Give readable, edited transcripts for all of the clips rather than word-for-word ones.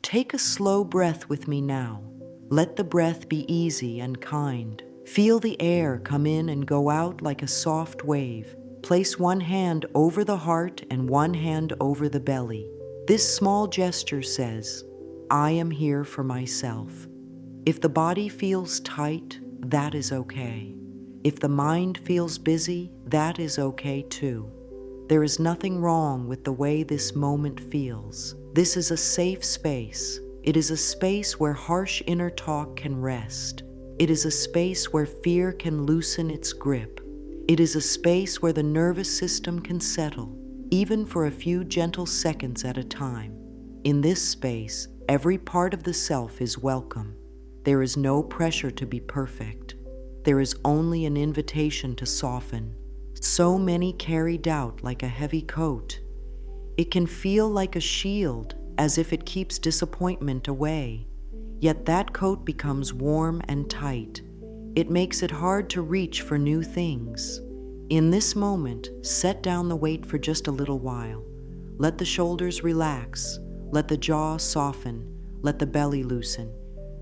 take a slow breath with me now. Let the breath be easy and kind. Feel the air come in and go out like a soft wave. Place one hand over the heart and one hand over the belly. This small gesture says, I am here for myself. If the body feels tight, that is okay. If the mind feels busy, that is okay too. There is nothing wrong with the way this moment feels. This is a safe space. It is a space where harsh inner talk can rest. It is a space where fear can loosen its grip. It is a space where the nervous system can settle, even for a few gentle seconds at a time. In this space, every part of the self is welcome. There is no pressure to be perfect. There is only an invitation to soften. So many carry doubt like a heavy coat. It can feel like a shield, as if it keeps disappointment away. Yet that coat becomes warm and tight. It makes it hard to reach for new things. In this moment, set down the weight for just a little while. Let the shoulders relax. Let the jaw soften. Let the belly loosen.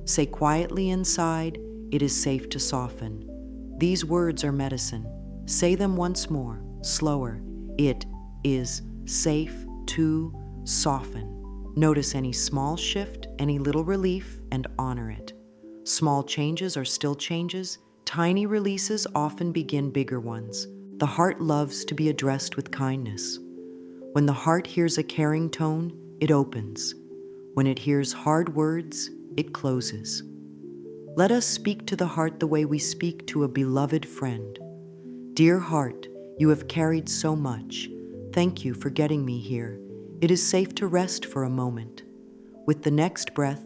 Say quietly inside, it is safe to soften. These words are medicine. Say them once more, slower. It is safe to soften. Notice any small shift, any little relief, and honor it. Small changes are still changes. Tiny releases often begin bigger ones. The heart loves to be addressed with kindness. When the heart hears a caring tone, it opens. When it hears hard words, it closes. Let us speak to the heart the way we speak to a beloved friend. Dear heart, you have carried so much. Thank you for getting me here. It is safe to rest for a moment. With the next breath,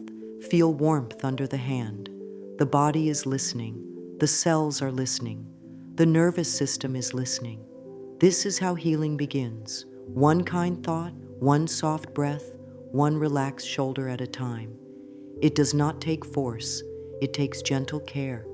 feel warmth under the hand. The body is listening. The cells are listening. The nervous system is listening. This is how healing begins. One kind thought, one soft breath, one relaxed shoulder at a time. It does not take force. It takes gentle care.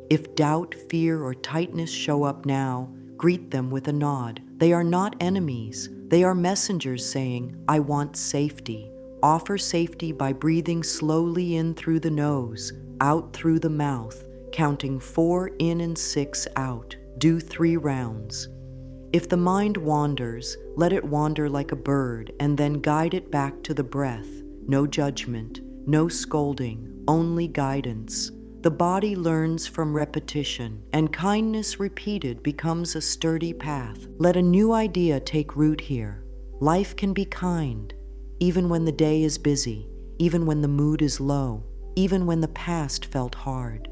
If doubt, fear, or tightness show up now, greet them with a nod. They are not enemies. They are messengers saying, I want safety. Offer safety by breathing slowly in through the nose, out through the mouth, counting 4 in and 6 out. Do 3 rounds. If the mind wanders, let it wander like a bird and then guide it back to the breath. No judgment, no scolding, only guidance. The body learns from repetition, and kindness repeated becomes a sturdy path. Let a new idea take root here. Life can be kind, even when the day is busy, even when the mood is low, even when the past felt hard.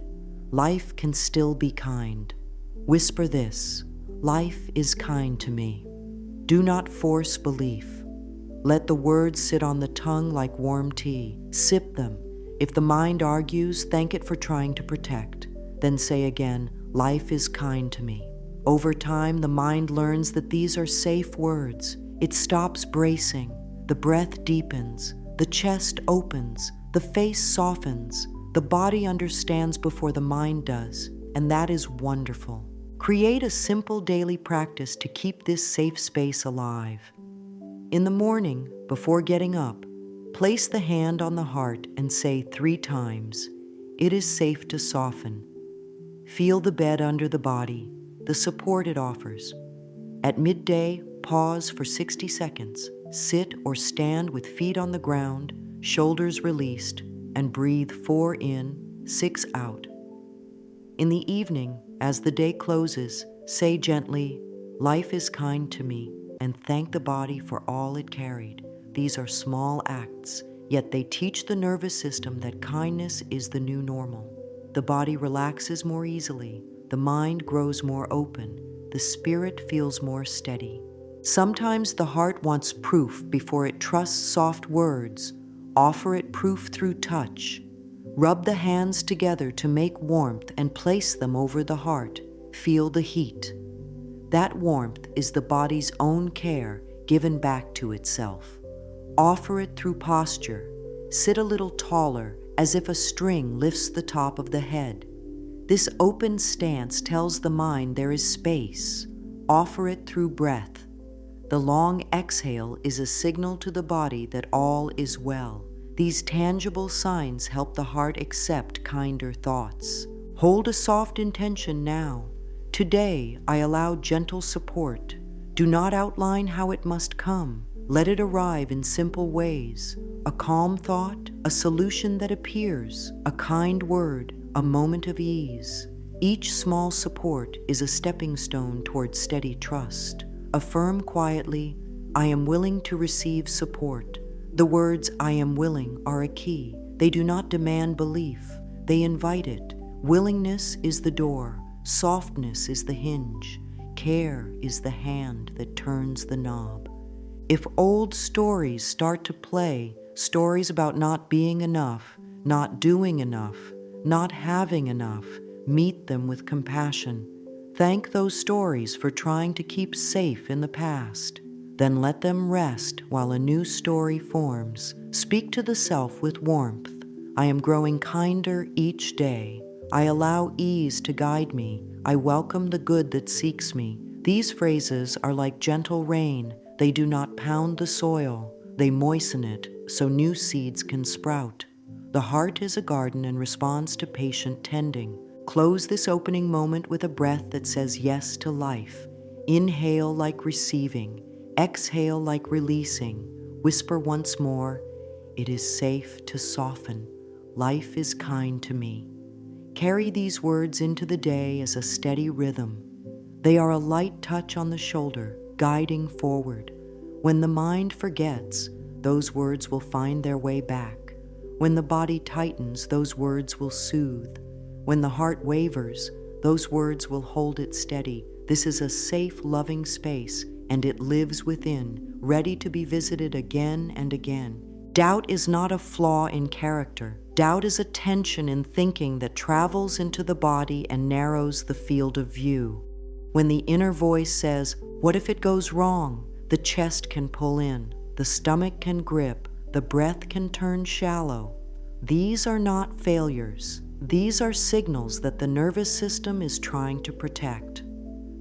Life can still be kind. Whisper this, life is kind to me. Do not force belief. Let the words sit on the tongue like warm tea. Sip them. If the mind argues, thank it for trying to protect. Then say again, life is kind to me. Over time, the mind learns that these are safe words. It stops bracing. The breath deepens. The chest opens. The face softens. The body understands before the mind does. And that is wonderful. Create a simple daily practice to keep this safe space alive. In the morning, before getting up, place the hand on the heart and say 3 times, it is safe to soften. Feel the bed under the body, the support it offers. At midday, pause for 60 seconds. Sit or stand with feet on the ground, shoulders released, and breathe 4 in, 6 out. In the evening, as the day closes, say gently, life is kind to me, and thank the body for all it carried. These are small acts, yet they teach the nervous system that kindness is the new normal. The body relaxes more easily, the mind grows more open, the spirit feels more steady. Sometimes the heart wants proof before it trusts soft words. Offer it proof through touch. Rub the hands together to make warmth and place them over the heart. Feel the heat. That warmth is the body's own care given back to itself. Offer it through posture. Sit a little taller, as if a string lifts the top of the head. This open stance tells the mind there is space. Offer it through breath. The long exhale is a signal to the body that all is well. These tangible signs help the heart accept kinder thoughts. Hold a soft intention now. Today, I allow gentle support. Do not outline how it must come. Let it arrive in simple ways. A calm thought, a solution that appears, a kind word, a moment of ease. Each small support is a stepping stone toward steady trust. Affirm quietly, I am willing to receive support. The words I am willing are a key. They do not demand belief, they invite it. Willingness is the door, softness is the hinge, care is the hand that turns the knob. If old stories start to play, stories about not being enough, not doing enough, not having enough, meet them with compassion. Thank those stories for trying to keep safe in the past. Then let them rest while a new story forms. Speak to the self with warmth. I am growing kinder each day. I allow ease to guide me. I welcome the good that seeks me. These phrases are like gentle rain. They do not pound the soil. They moisten it so new seeds can sprout. The heart is a garden and responds to patient tending. Close this opening moment with a breath that says yes to life. Inhale like receiving. Exhale like releasing. Whisper once more, it is safe to soften. Life is kind to me. Carry these words into the day as a steady rhythm. They are a light touch on the shoulder, guiding forward. When the mind forgets, those words will find their way back. When the body tightens, those words will soothe. When the heart wavers, those words will hold it steady. This is a safe, loving space, and it lives within, ready to be visited again and again. Doubt is not a flaw in character. Doubt is a tension in thinking that travels into the body and narrows the field of view. When the inner voice says, what if it goes wrong? The chest can pull in, the stomach can grip, the breath can turn shallow. These are not failures. These are signals that the nervous system is trying to protect.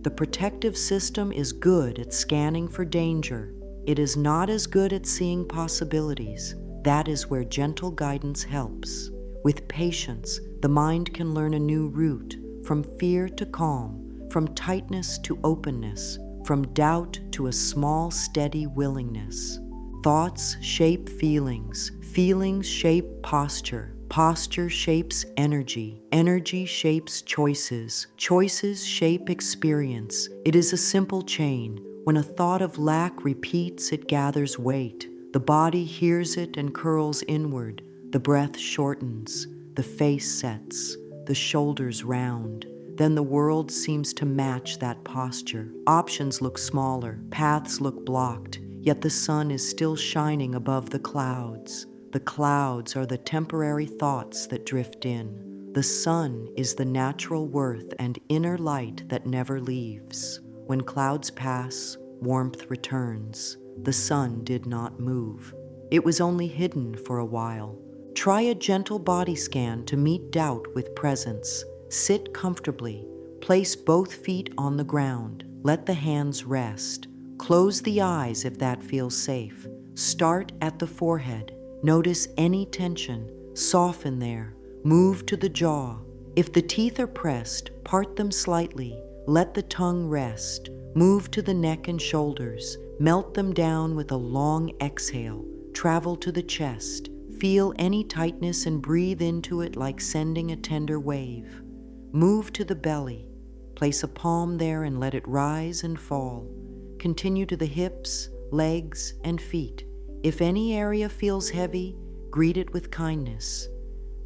The protective system is good at scanning for danger. It is not as good at seeing possibilities. That is where gentle guidance helps. With patience, the mind can learn a new route, from fear to calm, from tightness to openness, from doubt to a small, steady willingness. Thoughts shape feelings. Feelings shape posture. Posture shapes energy. Energy shapes choices. Choices shape experience. It is a simple chain. When a thought of lack repeats, it gathers weight. The body hears it and curls inward. The breath shortens. The face sets. The shoulders round. Then the world seems to match that posture. Options look smaller. Paths look blocked. Yet the sun is still shining above the clouds. The clouds are the temporary thoughts that drift in. The sun is the natural worth and inner light that never leaves. When clouds pass, warmth returns. The sun did not move. It was only hidden for a while. Try a gentle body scan to meet doubt with presence. Sit comfortably. Place both feet on the ground. Let the hands rest. Close the eyes if that feels safe. Start at the forehead. Notice any tension. Soften there. Move to the jaw. If the teeth are pressed, part them slightly. Let the tongue rest. Move to the neck and shoulders. Melt them down with a long exhale. Travel to the chest. Feel any tightness and breathe into it like sending a tender wave. Move to the belly. Place a palm there and let it rise and fall. Continue to the hips, legs, and feet. If any area feels heavy, greet it with kindness.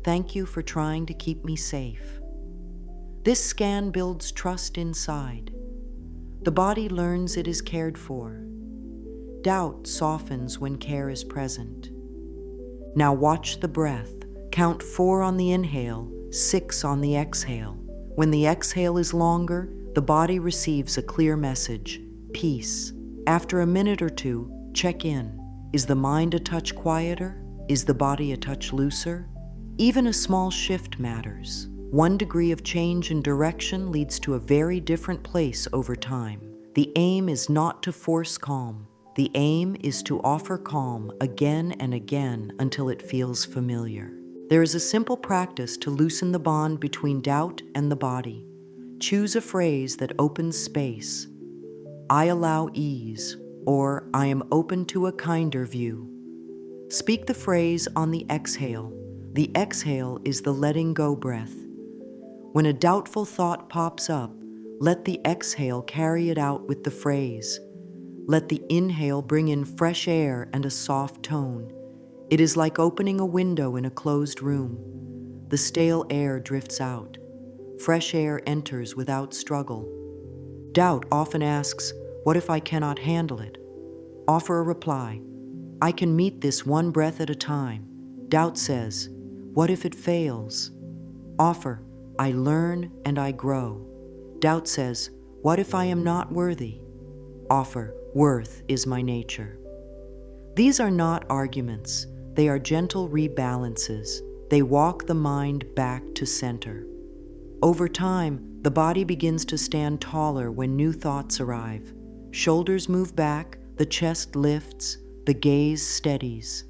Thank you for trying to keep me safe. This scan builds trust inside. The body learns it is cared for. Doubt softens when care is present. Now watch the breath. Count 4 on the inhale, 6 on the exhale. When the exhale is longer, the body receives a clear message, peace. After a minute or two, check in. Is the mind a touch quieter? Is the body a touch looser? Even a small shift matters. 1 degree of change in direction leads to a very different place over time. The aim is not to force calm. The aim is to offer calm again and again until it feels familiar. There is a simple practice to loosen the bond between doubt and the body. Choose a phrase that opens space. I allow ease, or I am open to a kinder view. Speak the phrase on the exhale. The exhale is the letting go breath. When a doubtful thought pops up, let the exhale carry it out with the phrase. Let the inhale bring in fresh air and a soft tone. It is like opening a window in a closed room. The stale air drifts out. Fresh air enters without struggle. Doubt often asks, "What if I cannot handle it?" Offer a reply. "I can meet this one breath at a time." Doubt says, "What if it fails?" Offer, "I learn and I grow." Doubt says, "What if I am not worthy?" Offer, "Worth is my nature." These are not arguments. They are gentle rebalances. They walk the mind back to center. Over time, the body begins to stand taller when new thoughts arrive. Shoulders move back, the chest lifts, the gaze steadies.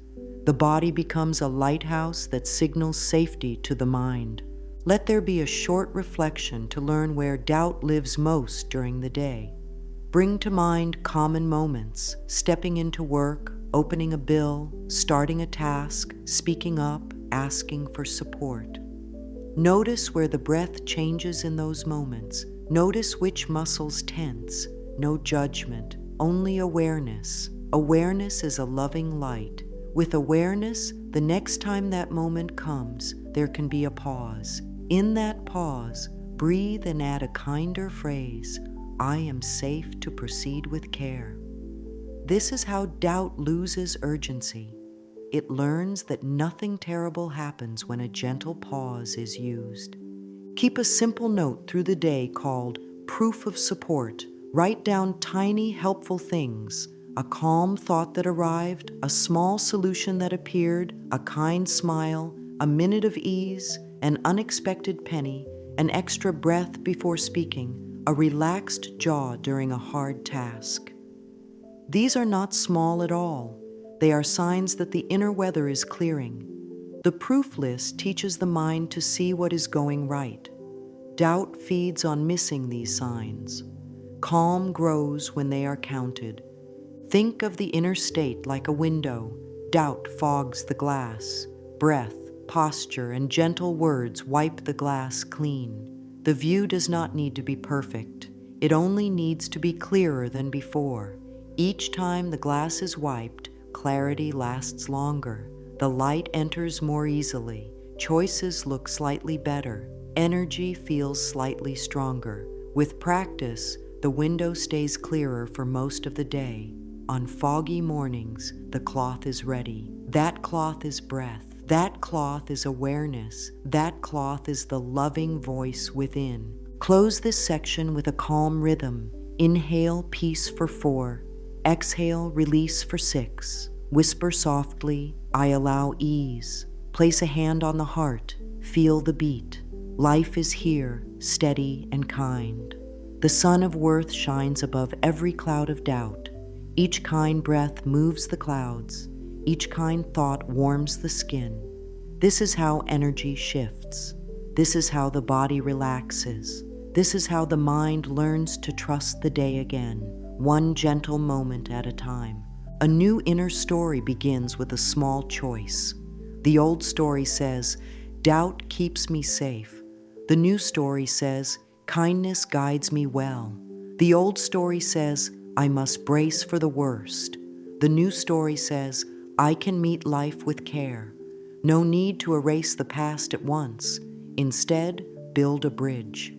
The body becomes a lighthouse that signals safety to the mind. Let there be a short reflection to learn where doubt lives most during the day. Bring to mind common moments, stepping into work, opening a bill, starting a task, speaking up, asking for support. Notice where the breath changes in those moments. Notice which muscles tense. No judgment, only awareness. Awareness is a loving light. With awareness, the next time that moment comes, there can be a pause. In that pause, breathe and add a kinder phrase. I am safe to proceed with care. This is how doubt loses urgency. It learns that nothing terrible happens when a gentle pause is used. Keep a simple note through the day called proof of support. Write down tiny, helpful things. A calm thought that arrived, a small solution that appeared, a kind smile, a minute of ease, an unexpected penny, an extra breath before speaking, a relaxed jaw during a hard task. These are not small at all. They are signs that the inner weather is clearing. The proof list teaches the mind to see what is going right. Doubt feeds on missing these signs. Calm grows when they are counted. Think of the inner state like a window. Doubt fogs the glass. Breath, posture, and gentle words wipe the glass clean. The view does not need to be perfect. It only needs to be clearer than before. Each time the glass is wiped, clarity lasts longer. The light enters more easily. Choices look slightly better. Energy feels slightly stronger. With practice, the window stays clearer for most of the day. On foggy mornings, the cloth is ready. That cloth is breath. That cloth is awareness. That cloth is the loving voice within. Close this section with a calm rhythm. Inhale, peace for 4. Exhale, release for 6. Whisper softly, I allow ease. Place a hand on the heart. Feel the beat. Life is here, steady and kind. The sun of worth shines above every cloud of doubt. Each kind breath moves the clouds. Each kind thought warms the skin. This is how energy shifts. This is how the body relaxes. This is how the mind learns to trust the day again, one gentle moment at a time. A new inner story begins with a small choice. The old story says, doubt keeps me safe. The new story says, kindness guides me well. The old story says, I must brace for the worst. The new story says, I can meet life with care. No need to erase the past at once. Instead, build a bridge.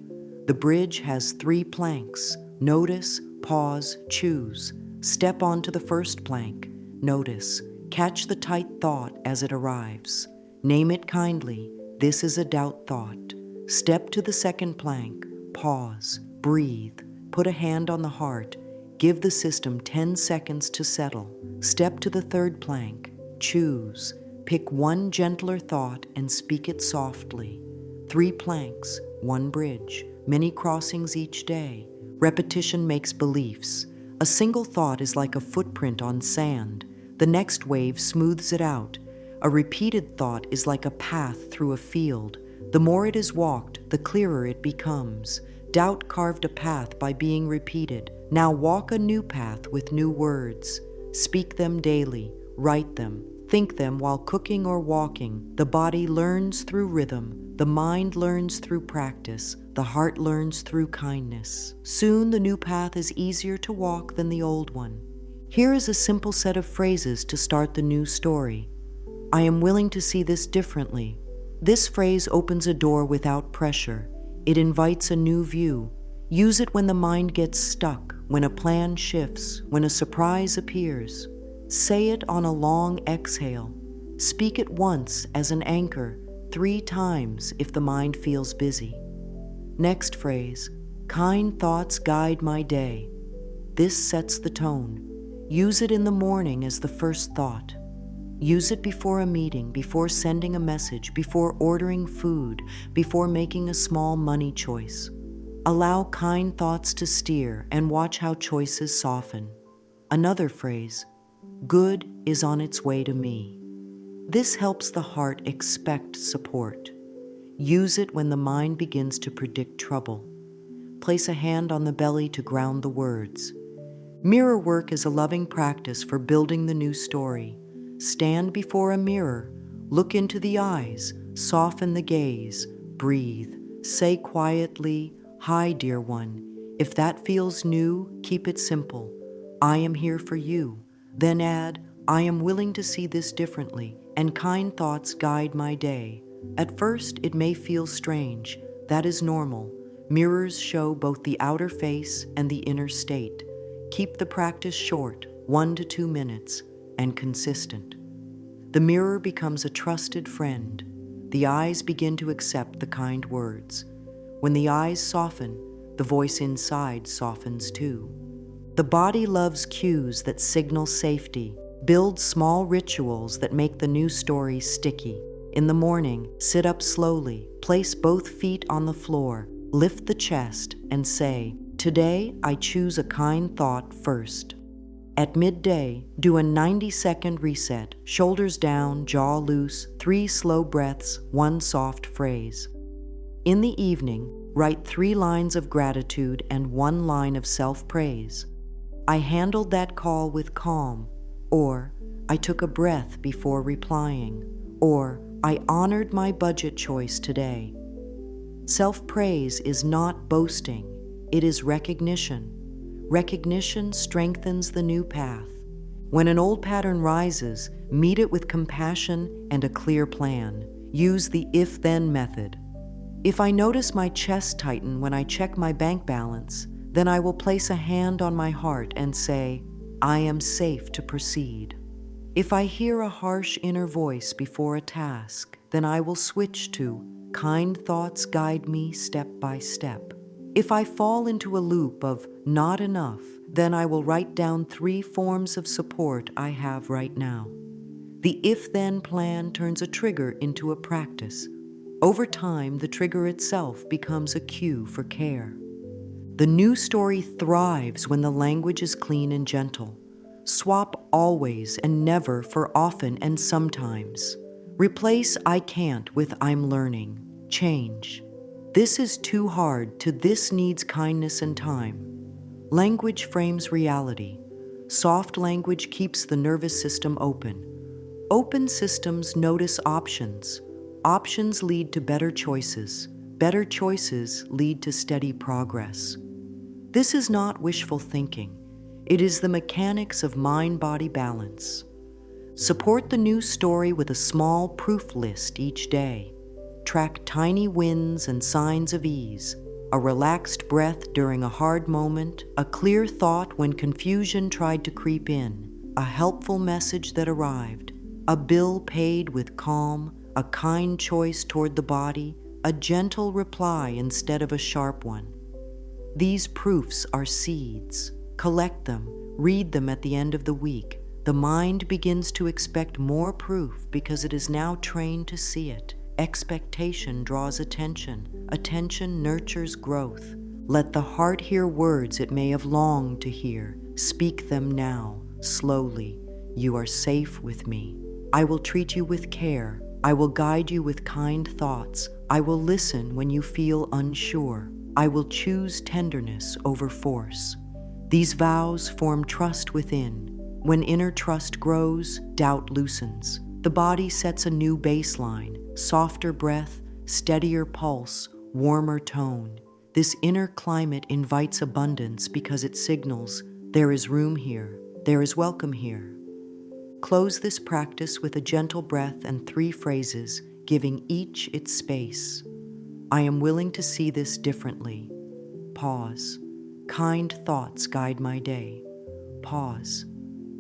The bridge has 3 planks. Notice, pause, choose. Step onto the first plank. Notice. Catch the tight thought as it arrives. Name it kindly. This is a doubt thought. Step to the second plank. Pause. Breathe. Put a hand on the heart. Give the system 10 seconds to settle. Step to the third plank. Choose. Pick one gentler thought and speak it softly. 3 planks, 1 bridge, many crossings each day. Repetition makes beliefs. A single thought is like a footprint on sand. The next wave smooths it out. A repeated thought is like a path through a field. The more it is walked, the clearer it becomes. Doubt carved a path by being repeated. Now walk a new path with new words. Speak them daily, write them, think them while cooking or walking. The body learns through rhythm, the mind learns through practice, the heart learns through kindness. Soon the new path is easier to walk than the old one. Here is a simple set of phrases to start the new story. I am willing to see this differently. This phrase opens a door without pressure. It invites a new view. Use it when the mind gets stuck, when a plan shifts, when a surprise appears. Say it on a long exhale. Speak it once as an anchor, 3 times if the mind feels busy. Next phrase, kind thoughts guide my day. This sets the tone. Use it in the morning as the first thought. Use it before a meeting, before sending a message, before ordering food, before making a small money choice. Allow kind thoughts to steer and watch how choices soften. Another phrase, good is on its way to me. This helps the heart expect support. Use it when the mind begins to predict trouble. Place a hand on the belly to ground the words. Mirror work is a loving practice for building the new story. Stand before a mirror, look into the eyes, soften the gaze, breathe. Say quietly, hi, dear one. If that feels new, keep it simple. I am here for you. Then add, I am willing to see this differently, and kind thoughts guide my day. At first, it may feel strange. That is normal. Mirrors show both the outer face and the inner state. Keep the practice short, 1 to 2 minutes, and consistent. The mirror becomes a trusted friend. The eyes begin to accept the kind words. When the eyes soften, the voice inside softens too. The body loves cues that signal safety. Build small rituals that make the new story sticky. In the morning, sit up slowly, place both feet on the floor, lift the chest, and say, today I choose a kind thought first. At midday, do a 90-second reset, shoulders down, jaw loose, 3 slow breaths, 1 soft phrase. In the evening, write 3 lines of gratitude and 1 line of self-praise. I handled that call with calm, or I took a breath before replying, or I honored my budget choice today. Self-praise is not boasting, it is recognition. Recognition strengthens the new path. When an old pattern rises, meet it with compassion and a clear plan. Use the if-then method. If I notice my chest tighten when I check my bank balance, then I will place a hand on my heart and say, I am safe to proceed. If I hear a harsh inner voice before a task, then I will switch to, kind thoughts guide me step by step. If I fall into a loop of not enough, then I will write down 3 forms of support I have right now. The if-then plan turns a trigger into a practice. Over time, the trigger itself becomes a cue for care. The new story thrives when the language is clean and gentle. Swap always and never for often and sometimes. Replace I can't with I'm learning. Change. This is too hard to this needs kindness and time. Language frames reality. Soft language keeps the nervous system open. Open systems notice options. Options lead to better choices. Better choices lead to steady progress. This is not wishful thinking. It is the mechanics of mind-body balance. Support the new story with a small proof list each day. Track tiny wins and signs of ease, a relaxed breath during a hard moment, a clear thought when confusion tried to creep in, a helpful message that arrived, a bill paid with calm, a kind choice toward the body, a gentle reply instead of a sharp one. These proofs are seeds. Collect them, read them at the end of the week. The mind begins to expect more proof because it is now trained to see it. Expectation draws attention. Attention nurtures growth. Let the heart hear words it may have longed to hear. Speak them now, slowly. You are safe with me. I will treat you with care. I will guide you with kind thoughts. I will listen when you feel unsure. I will choose tenderness over force. These vows form trust within. When inner trust grows, doubt loosens. The body sets a new baseline, softer breath, steadier pulse, warmer tone. This inner climate invites abundance because it signals there is room here, there is welcome here. Close this practice with a gentle breath and 3 phrases, giving each its space. I am willing to see this differently. Pause. Kind thoughts guide my day. Pause.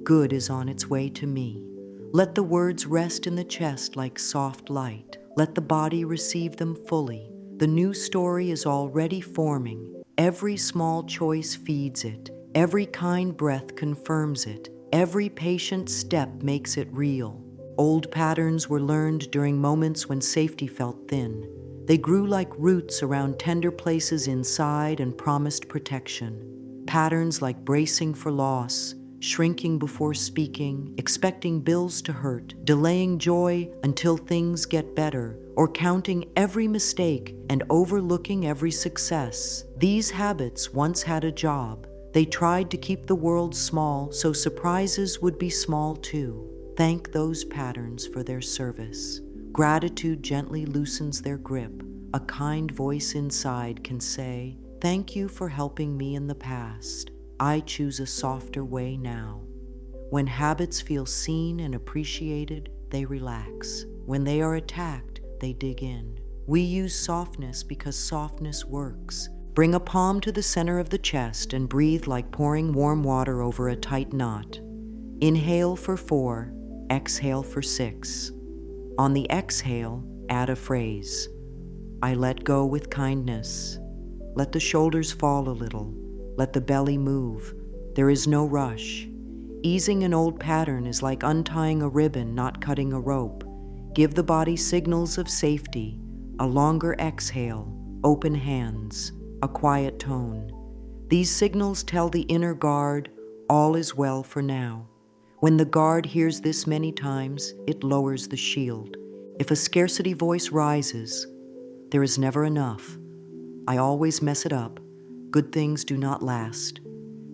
Good is on its way to me. Let the words rest in the chest like soft light. Let the body receive them fully. The new story is already forming. Every small choice feeds it. Every kind breath confirms it. Every patient step makes it real. Old patterns were learned during moments when safety felt thin. They grew like roots around tender places inside and promised protection. Patterns like bracing for loss, shrinking before speaking, expecting bills to hurt, delaying joy until things get better, or counting every mistake and overlooking every success. These habits once had a job. They tried to keep the world small so surprises would be small too. Thank those patterns for their service. Gratitude gently loosens their grip. A kind voice inside can say, "Thank you for helping me in the past. I choose a softer way now." When habits feel seen and appreciated, they relax. When they are attacked, they dig in. We use softness because softness works. Bring a palm to the center of the chest and breathe like pouring warm water over a tight knot. Inhale for 4, exhale for 6. On the exhale, add a phrase. I let go with kindness. Let the shoulders fall a little. Let the belly move. There is no rush. Easing an old pattern is like untying a ribbon, not cutting a rope. Give the body signals of safety. A longer exhale, open hands, a quiet tone. These signals tell the inner guard, all is well for now. When the guard hears this many times, it lowers the shield. If a scarcity voice rises, there is never enough. I always mess it up. Good things do not last.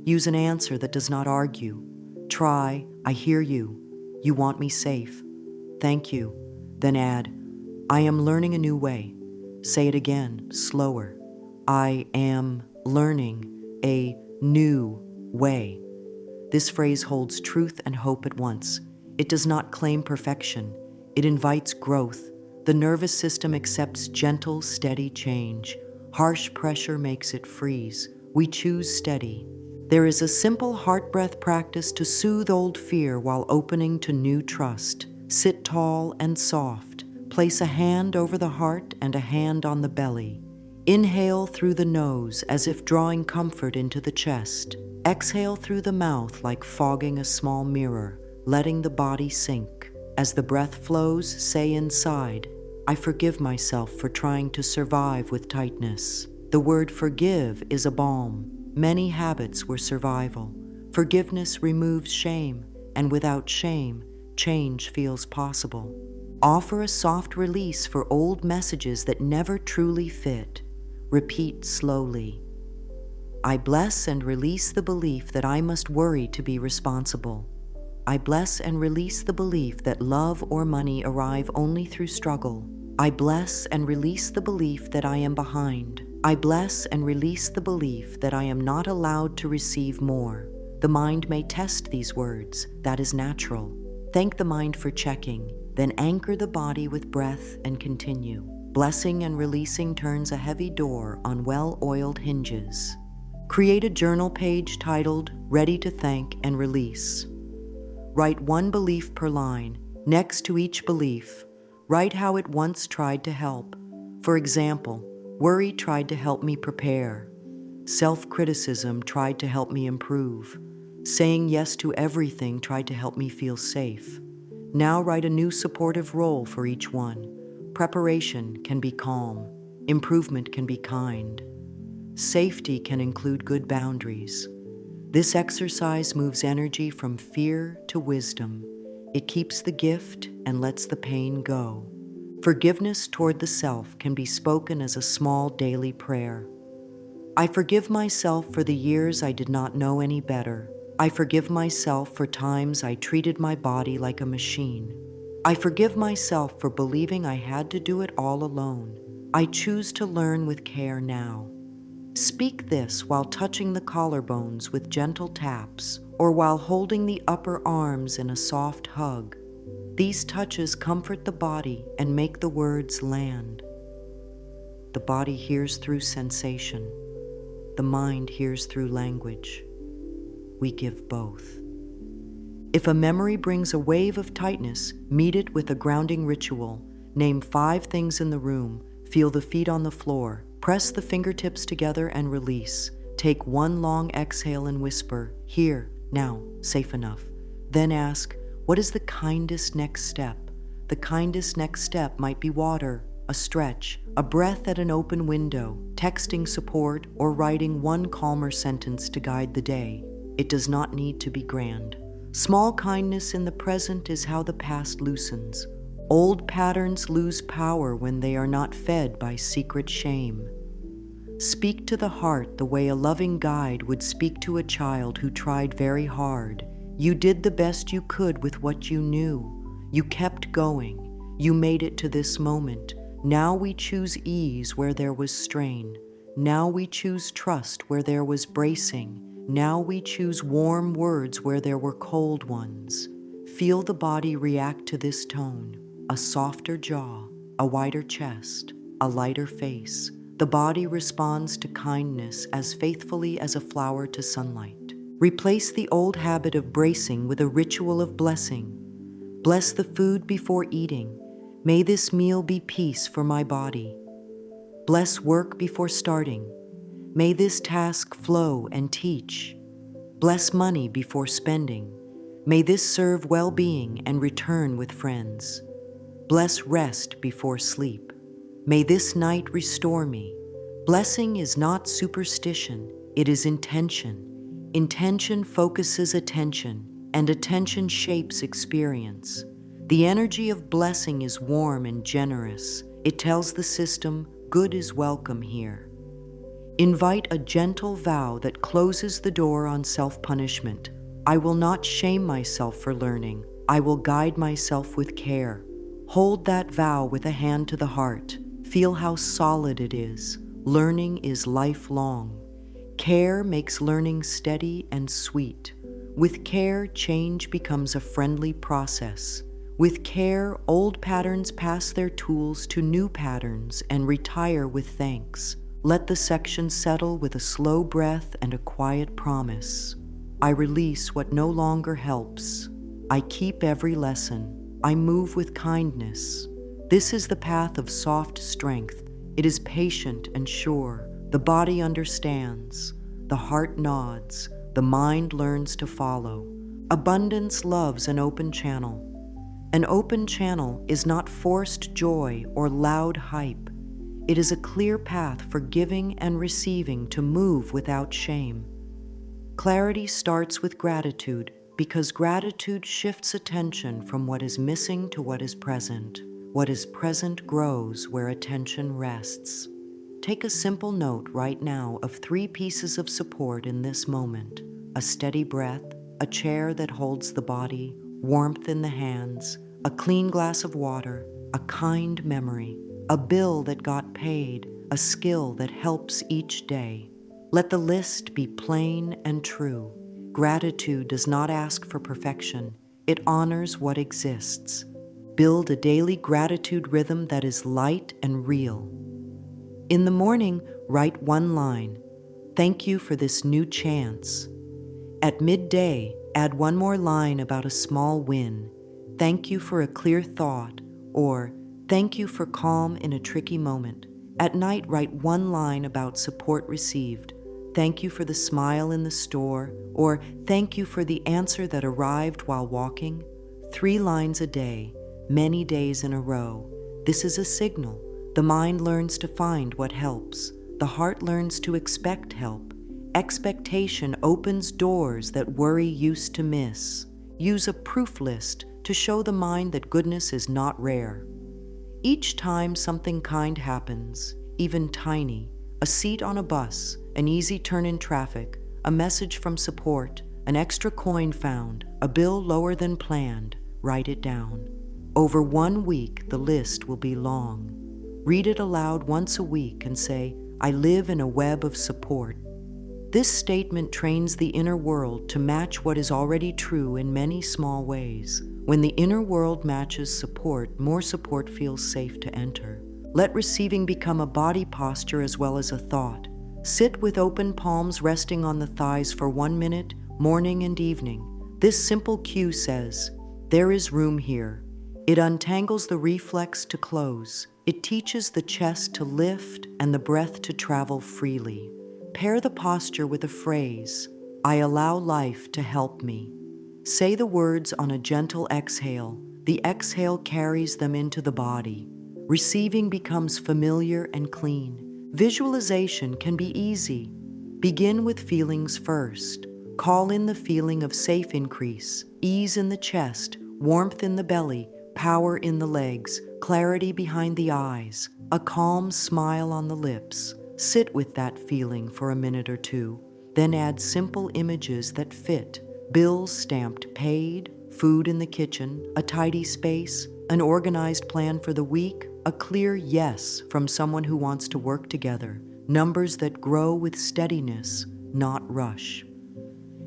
Use an answer that does not argue. Try, I hear you. You want me safe. Thank you. Then add, I am learning a new way. Say it again, slower. I am learning a new way. This phrase holds truth and hope at once. It does not claim perfection. It invites growth. The nervous system accepts gentle, steady change. Harsh pressure makes it freeze. We choose steady. There is a simple heart breath practice to soothe old fear while opening to new trust. Sit tall and soft. Place a hand over the heart and a hand on the belly. Inhale through the nose as if drawing comfort into the chest. Exhale through the mouth like fogging a small mirror, letting the body sink. As the breath flows, say inside, I forgive myself for trying to survive with tightness. The word forgive is a balm. Many habits were survival. Forgiveness removes shame, and without shame, change feels possible. Offer a soft release for old messages that never truly fit. Repeat slowly. I bless and release the belief that I must worry to be responsible. I bless and release the belief that love or money arrive only through struggle. I bless and release the belief that I am behind. I bless and release the belief that I am not allowed to receive more. The mind may test these words. That is natural. Thank the mind for checking, then anchor the body with breath and continue. Blessing and releasing turns a heavy door on well-oiled hinges. Create a journal page titled Ready to Thank and Release. Write one belief per line. Next to each belief, write how it once tried to help. For example, worry tried to help me prepare. Self-criticism tried to help me improve. Saying yes to everything tried to help me feel safe. Now write a new supportive role for each one. Preparation can be calm. Improvement can be kind. Safety can include good boundaries. This exercise moves energy from fear to wisdom. It keeps the gift and lets the pain go. Forgiveness toward the self can be spoken as a small daily prayer. I forgive myself for the years I did not know any better. I forgive myself for times I treated my body like a machine. I forgive myself for believing I had to do it all alone. I choose to learn with care now. Speak this while touching the collarbones with gentle taps or while holding the upper arms in a soft hug. These touches comfort the body and make the words land. The body hears through sensation. The mind hears through language. We give both. If a memory brings a wave of tightness, meet it with a grounding ritual. Name 5 things in the room. Feel the feet on the floor. Press the fingertips together and release. Take 1 long exhale and whisper, "Here, now, safe enough." Then ask, what is the kindest next step? The kindest next step might be water, a stretch, a breath at an open window, texting support, or writing 1 calmer sentence to guide the day. It does not need to be grand. Small kindness in the present is how the past loosens. Old patterns lose power when they are not fed by secret shame. Speak to the heart the way a loving guide would speak to a child who tried very hard. You did the best you could with what you knew. You kept going. You made it to this moment. Now we choose ease where there was strain. Now we choose trust where there was bracing. Now we choose warm words where there were cold ones. Feel the body react to this tone. A softer jaw, a wider chest, a lighter face. The body responds to kindness as faithfully as a flower to sunlight. Replace the old habit of bracing with a ritual of blessing. Bless the food before eating. May this meal be peace for my body. Bless work before starting. May this task flow and teach. Bless money before spending. May this serve well-being and return with friends. Bless rest before sleep. May this night restore me. Blessing is not superstition, it is intention. Intention focuses attention, and attention shapes experience. The energy of blessing is warm and generous. It tells the system, good is welcome here. Invite a gentle vow that closes the door on self-punishment. I will not shame myself for learning. I will guide myself with care. Hold that vow with a hand to the heart. Feel how solid it is. Learning is lifelong. Care makes learning steady and sweet. With care, change becomes a friendly process. With care, old patterns pass their tools to new patterns and retire with thanks. Let the section settle with a slow breath and a quiet promise. I release what no longer helps. I keep every lesson. I move with kindness. This is the path of soft strength. It is patient and sure. The body understands. The heart nods. The mind learns to follow. Abundance loves an open channel. An open channel is not forced joy or loud hype. It is a clear path for giving and receiving to move without shame. Clarity starts with gratitude because gratitude shifts attention from what is missing to what is present. What is present grows where attention rests. Take a simple note right now of 3 pieces of support in this moment: a steady breath, a chair that holds the body, warmth in the hands, a clean glass of water, a kind memory, a bill that got paid, a skill that helps each day. Let the list be plain and true. Gratitude does not ask for perfection. It honors what exists. Build a daily gratitude rhythm that is light and real. In the morning, write 1 line. Thank you for this new chance. At midday, add 1 more line about a small win. Thank you for a clear thought, or thank you for calm in a tricky moment. At night, write 1 line about support received. Thank you for the smile in the store, or thank you for the answer that arrived while walking. 3 lines a day, many days in a row. This is a signal. The mind learns to find what helps. The heart learns to expect help. Expectation opens doors that worry used to miss. Use a proof list to show the mind that goodness is not rare. Each time something kind happens, even tiny, a seat on a bus, an easy turn in traffic, a message from support, an extra coin found, a bill lower than planned, write it down. Over 1 week, the list will be long. Read it aloud once a week and say, I live in a web of support. This statement trains the inner world to match what is already true in many small ways. When the inner world matches support, more support feels safe to enter. Let receiving become a body posture as well as a thought. Sit with open palms resting on the thighs for 1 minute, morning and evening. This simple cue says, there is room here. It untangles the reflex to close. It teaches the chest to lift and the breath to travel freely. Pair the posture with a phrase, I allow life to help me. Say the words on a gentle exhale. The exhale carries them into the body. Receiving becomes familiar and clean. Visualization can be easy. Begin with feelings first. Call in the feeling of safe increase, ease in the chest, warmth in the belly, power in the legs, clarity behind the eyes, a calm smile on the lips. Sit with that feeling for a minute or two, then add simple images that fit. Bills stamped paid, food in the kitchen, a tidy space, an organized plan for the week, a clear yes from someone who wants to work together, numbers that grow with steadiness, not rush.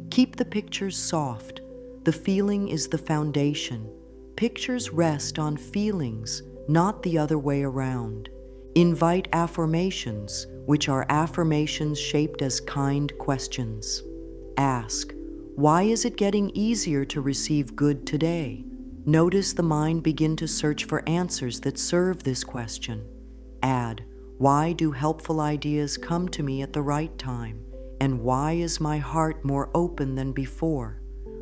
Keep the pictures soft. The feeling is the foundation. Pictures rest on feelings, not the other way around. Invite affirmations, which are affirmations shaped as kind questions. Ask, why is it getting easier to receive good today? Notice the mind begin to search for answers that serve this question. Add, why do helpful ideas come to me at the right time? And why is my heart more open than before?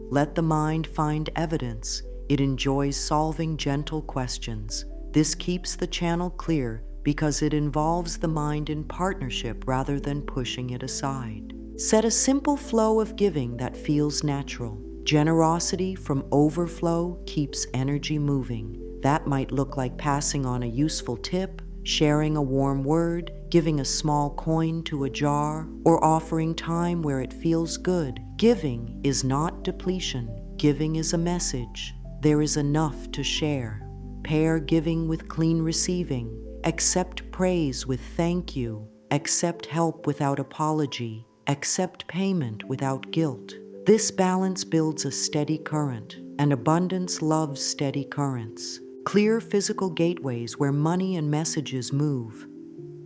Let the mind find evidence. It enjoys solving gentle questions. This keeps the channel clear because it involves the mind in partnership rather than pushing it aside. Set a simple flow of giving that feels natural. Generosity from overflow keeps energy moving. That might look like passing on a useful tip, sharing a warm word, giving a small coin to a jar, or offering time where it feels good. Giving is not depletion. Giving is a message. There is enough to share. Pair giving with clean receiving. Accept praise with thank you. Accept help without apology. Accept payment without guilt. This balance builds a steady current, and abundance loves steady currents. Clear physical gateways where money and messages move.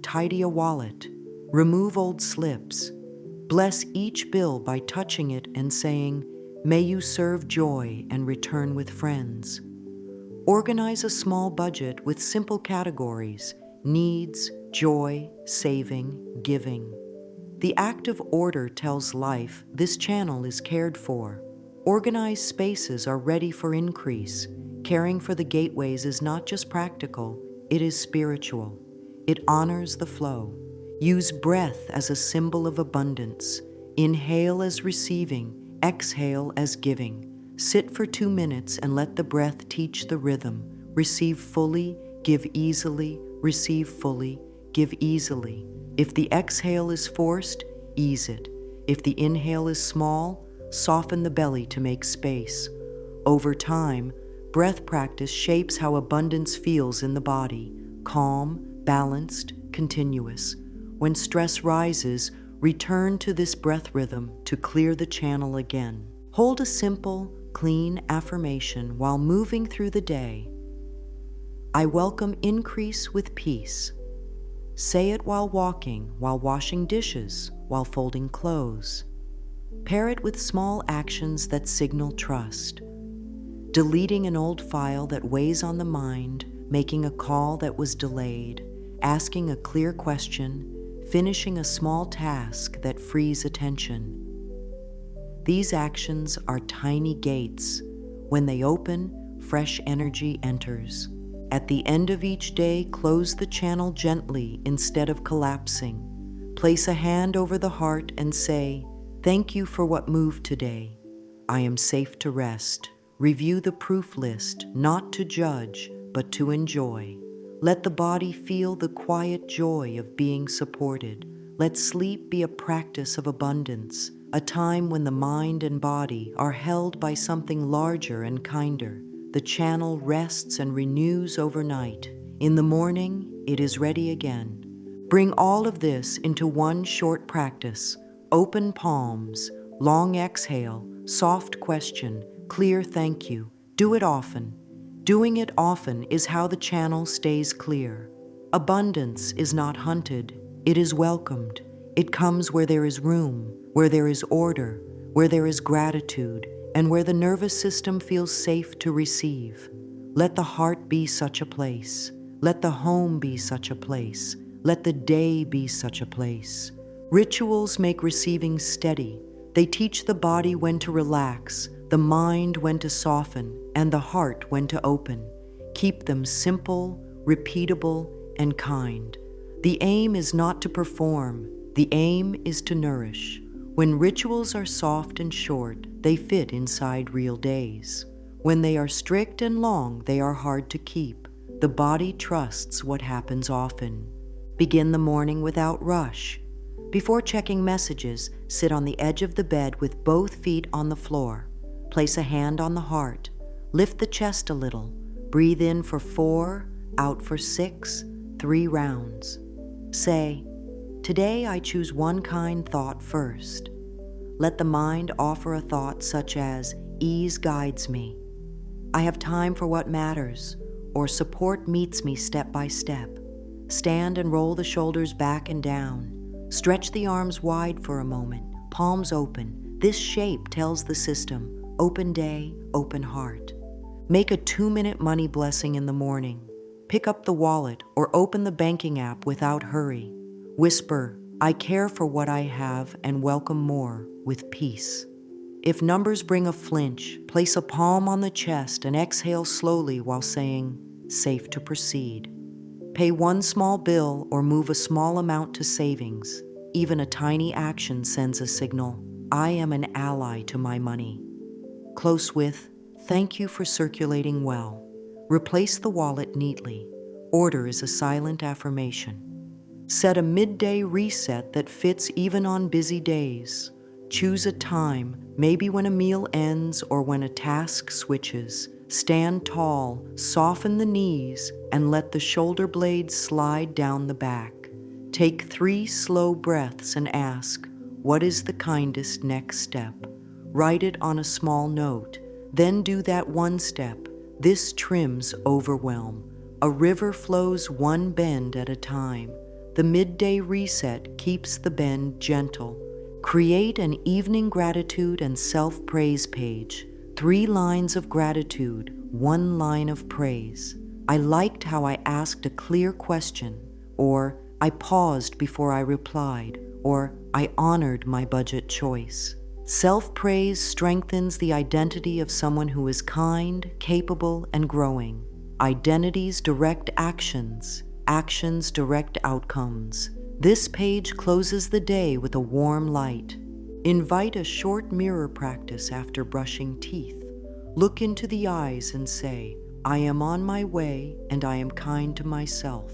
Tidy a wallet. Remove old slips. Bless each bill by touching it and saying, may you serve joy and return with friends. Organize a small budget with simple categories: needs, joy, saving, giving. The act of order tells life this channel is cared for. Organized spaces are ready for increase. Caring for the gateways is not just practical, it is spiritual. It honors the flow. Use breath as a symbol of abundance. Inhale as receiving, exhale as giving. Sit for 2 minutes and let the breath teach the rhythm. Receive fully, give easily, receive fully, give easily. If the exhale is forced, ease it. If the inhale is small, soften the belly to make space. Over time, breath practice shapes how abundance feels in the body: calm, balanced, continuous. When stress rises, return to this breath rhythm to clear the channel again. Hold a simple, clean affirmation while moving through the day. I welcome increase with peace. Say it while walking, while washing dishes, while folding clothes. Pair it with small actions that signal trust. Deleting an old file that weighs on the mind, making a call that was delayed, asking a clear question, finishing a small task that frees attention. These actions are tiny gates. When they open, fresh energy enters. At the end of each day, close the channel gently instead of collapsing. Place a hand over the heart and say, "Thank you for what moved today. I am safe to rest." Review the proof list, not to judge, but to enjoy. Let the body feel the quiet joy of being supported. Let sleep be a practice of abundance, a time when the mind and body are held by something larger and kinder. The channel rests and renews overnight. In the morning, it is ready again. Bring all of this into one short practice. Open palms, long exhale, soft question, clear thank you. Do it often. Doing it often is how the channel stays clear. Abundance is not hunted, it is welcomed. It comes where there is room, where there is order, where there is gratitude, and where the nervous system feels safe to receive. Let the heart be such a place. Let the home be such a place. Let the day be such a place. Rituals make receiving steady. They teach the body when to relax, the mind when to soften, and the heart when to open. Keep them simple, repeatable, and kind. The aim is not to perform. The aim is to nourish. When rituals are soft and short, they fit inside real days. When they are strict and long, they are hard to keep. The body trusts what happens often. Begin the morning without rush. Before checking messages, sit on the edge of the bed with both feet on the floor. Place a hand on the heart. Lift the chest a little. Breathe in for 4, out for 6, 3 rounds. Say, "Today I choose one kind thought first." Let the mind offer a thought such as, "Ease guides me." "I have time for what matters," or "Support meets me step by step." Stand and roll the shoulders back and down. Stretch the arms wide for a moment, palms open. This shape tells the system, open day, open heart. Make a 2-minute money blessing in the morning. Pick up the wallet or open the banking app without hurry. Whisper, "I care for what I have and welcome more," with peace. If numbers bring a flinch, place a palm on the chest and exhale slowly while saying, "Safe to proceed." Pay one small bill or move a small amount to savings. Even a tiny action sends a signal, "I am an ally to my money." Close with, "Thank you for circulating well." Replace the wallet neatly. Order is a silent affirmation. Set a midday reset that fits even on busy days. Choose a time, maybe when a meal ends or when a task switches. Stand tall, soften the knees, and let the shoulder blades slide down the back. Take 3 slow breaths and ask, "What is the kindest next step?" Write it on a small note. Then do that one step. This trims overwhelm. A river flows one bend at a time. The midday reset keeps the bend gentle. Create an evening gratitude and self-praise page. 3 lines of gratitude, 1 line of praise. "I liked how I asked a clear question," or "I paused before I replied," or "I honored my budget choice." Self-praise strengthens the identity of someone who is kind, capable, and growing. Identities direct actions. Actions direct outcomes. This page closes the day with a warm light. Invite a short mirror practice after brushing teeth. Look into the eyes and say, "I am on my way and I am kind to myself."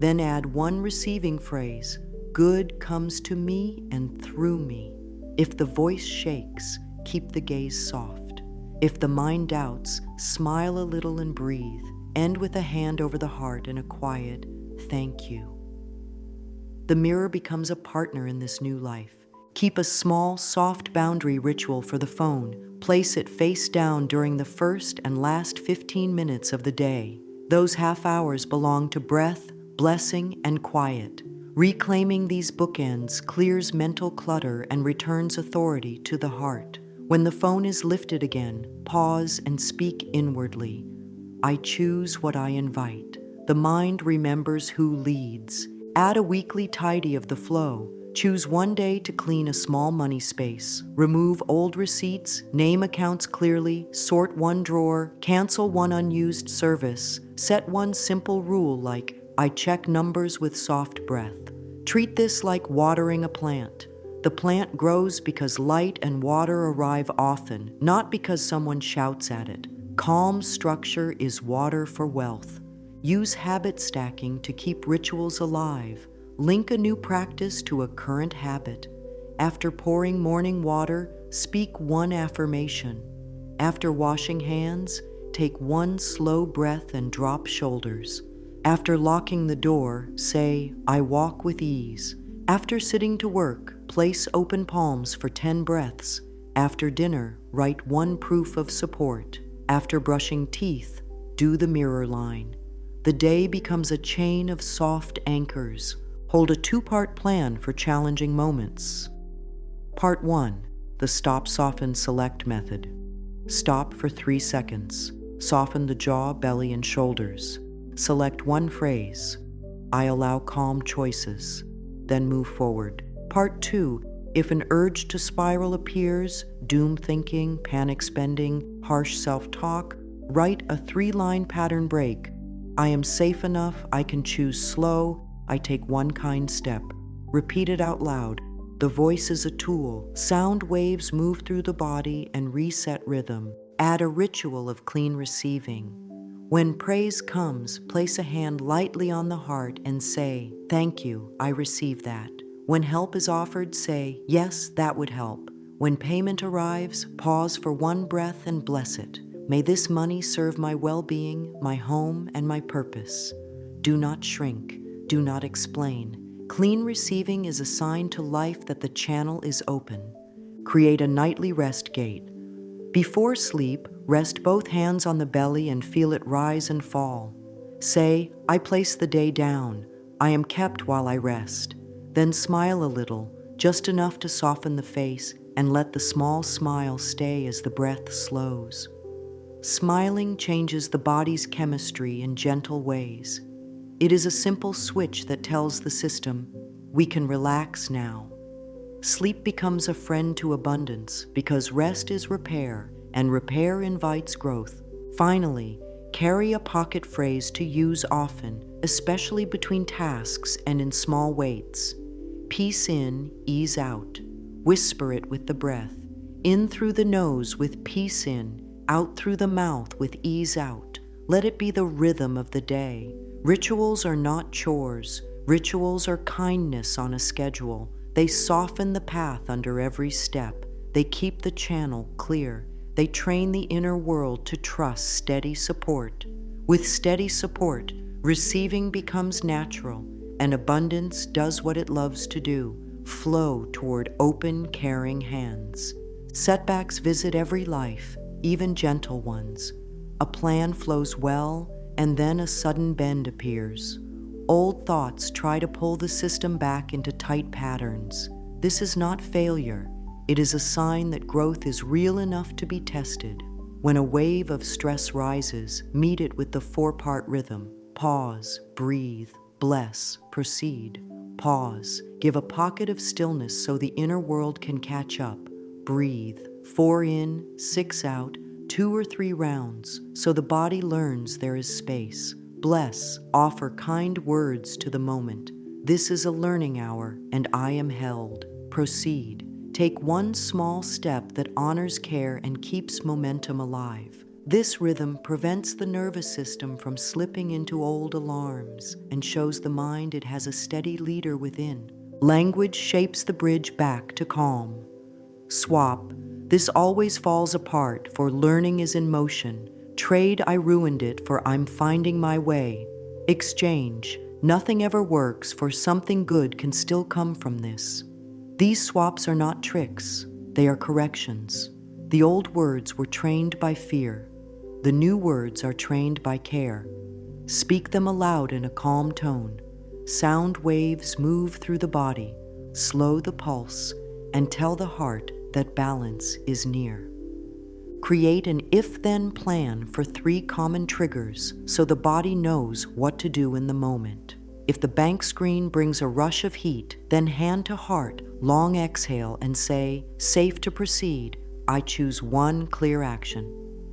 Then add one receiving phrase, "Good comes to me and through me." If the voice shakes, keep the gaze soft. If the mind doubts, smile a little and breathe. End with a hand over the heart and a quiet, "Thank you." The mirror becomes a partner in this new life. Keep a small, soft boundary ritual for the phone. Place it face down during the first and last 15 minutes of the day. Those half hours belong to breath, blessing, and quiet. Reclaiming these bookends clears mental clutter and returns authority to the heart. When the phone is lifted again, pause and speak inwardly. "I choose what I invite." The mind remembers who leads. Add a weekly tidy of the flow. Choose one day to clean a small money space. Remove old receipts, name accounts clearly, sort one drawer, cancel one unused service. Set one simple rule like, "I check numbers with soft breath." Treat this like watering a plant. The plant grows because light and water arrive often, not because someone shouts at it. Calm structure is water for wealth. Use habit stacking to keep rituals alive. Link a new practice to a current habit. After pouring morning water, speak one affirmation. After washing hands, take one slow breath and drop shoulders. After locking the door, say, "I walk with ease." After sitting to work, place open palms for 10 breaths. After dinner, write one proof of support. After brushing teeth, do the mirror line. The day becomes a chain of soft anchors. Hold a 2-part plan for challenging moments. Part 1, the Stop, Soften, Select method. Stop for 3 seconds. Soften the jaw, belly, and shoulders. Select one phrase. I allow calm choices. Then move forward. Part 2, if an urge to spiral appears, doom thinking, panic spending, harsh self-talk, write a 3-line pattern break. I am safe enough, I can choose slow, I take one kind step. Repeat it out loud. The voice is a tool. Sound waves move through the body and reset rhythm. Add a ritual of clean receiving. When praise comes, place a hand lightly on the heart and say, "Thank you, I receive that." When help is offered, say, "Yes, that would help." When payment arrives, pause for one breath and bless it. May this money serve my well-being, my home, and my purpose. Do not shrink. Do not explain. Clean receiving is a sign to life that the channel is open. Create a nightly rest gate. Before sleep, rest both hands on the belly and feel it rise and fall. Say, "I place the day down. I am kept while I rest." Then smile a little, just enough to soften the face, and let the small smile stay as the breath slows. Smiling changes the body's chemistry in gentle ways. It is a simple switch that tells the system, we can relax now. Sleep becomes a friend to abundance because rest is repair, and repair invites growth. Finally, carry a pocket phrase to use often, especially between tasks and in small weights. Peace in, ease out. Whisper it with the breath. In through the nose with peace in, out through the mouth with ease out. Let it be the rhythm of the day. Rituals are not chores. Rituals are kindness on a schedule. They soften the path under every step. They keep the channel clear. They train the inner world to trust steady support. With steady support, receiving becomes natural, and abundance does what it loves to do, flow toward open, caring hands. Setbacks visit every life, even gentle ones. A plan flows well, and then a sudden bend appears. Old thoughts try to pull the system back into tight patterns. This is not failure. It is a sign that growth is real enough to be tested. When a wave of stress rises, meet it with the 4-part rhythm. Pause, breathe, bless, proceed. Pause, give a pocket of stillness so the inner world can catch up. Breathe, 4 in, 6 out, 2 or 3 rounds, so the body learns there is space. Bless, offer kind words to the moment. This is a learning hour, and I am held. Proceed. Take one small step that honors care and keeps momentum alive. This rhythm prevents the nervous system from slipping into old alarms and shows the mind it has a steady leader within. Language shapes the bridge back to calm. Swap. This always falls apart, for learning is in motion. Trade, I ruined it, for I'm finding my way. Exchange. Nothing ever works, for something good can still come from this. These swaps are not tricks. They are corrections. The old words were trained by fear. The new words are trained by care. Speak them aloud in a calm tone. Sound waves move through the body. Slow the pulse and tell the heart that balance is near. Create an if-then plan for 3 common triggers so the body knows what to do in the moment. If the bank screen brings a rush of heat, then hand to heart, long exhale and say, "Safe to proceed, I choose one clear action."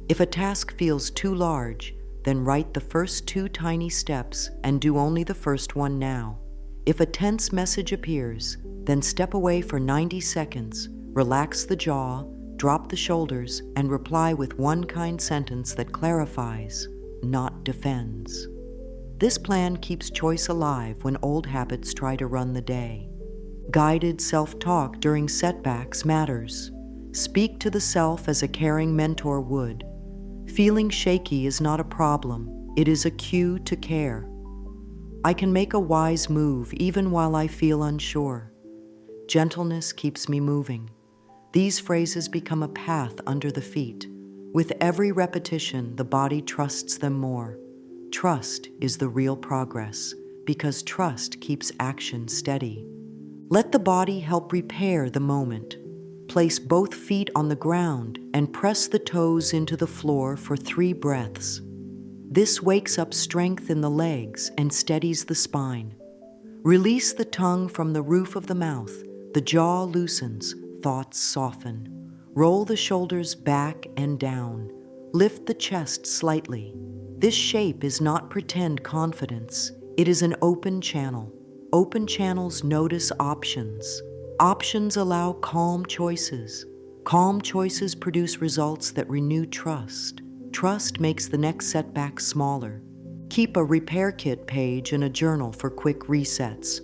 If a task feels too large, then write the first 2 tiny steps and do only the first one now. If a tense message appears, then step away for 90 seconds, relax the jaw, drop the shoulders, and reply with one kind sentence that clarifies, not defends. This plan keeps choice alive when old habits try to run the day. Guided self-talk during setbacks matters. Speak to the self as a caring mentor would. Feeling shaky is not a problem, it is a cue to care. I can make a wise move even while I feel unsure. Gentleness keeps me moving. These phrases become a path under the feet. With every repetition, the body trusts them more. Trust is the real progress, because trust keeps action steady. Let the body help repair the moment. Place both feet on the ground and press the toes into the floor for 3 breaths. This wakes up strength in the legs and steadies the spine. Release the tongue from the roof of the mouth. The jaw loosens, thoughts soften. Roll the shoulders back and down. Lift the chest slightly. This shape is not pretend confidence. It is an open channel. Open channels notice options. Options allow calm choices. Calm choices produce results that renew trust. Trust makes the next setback smaller. Keep a repair kit page and a journal for quick resets.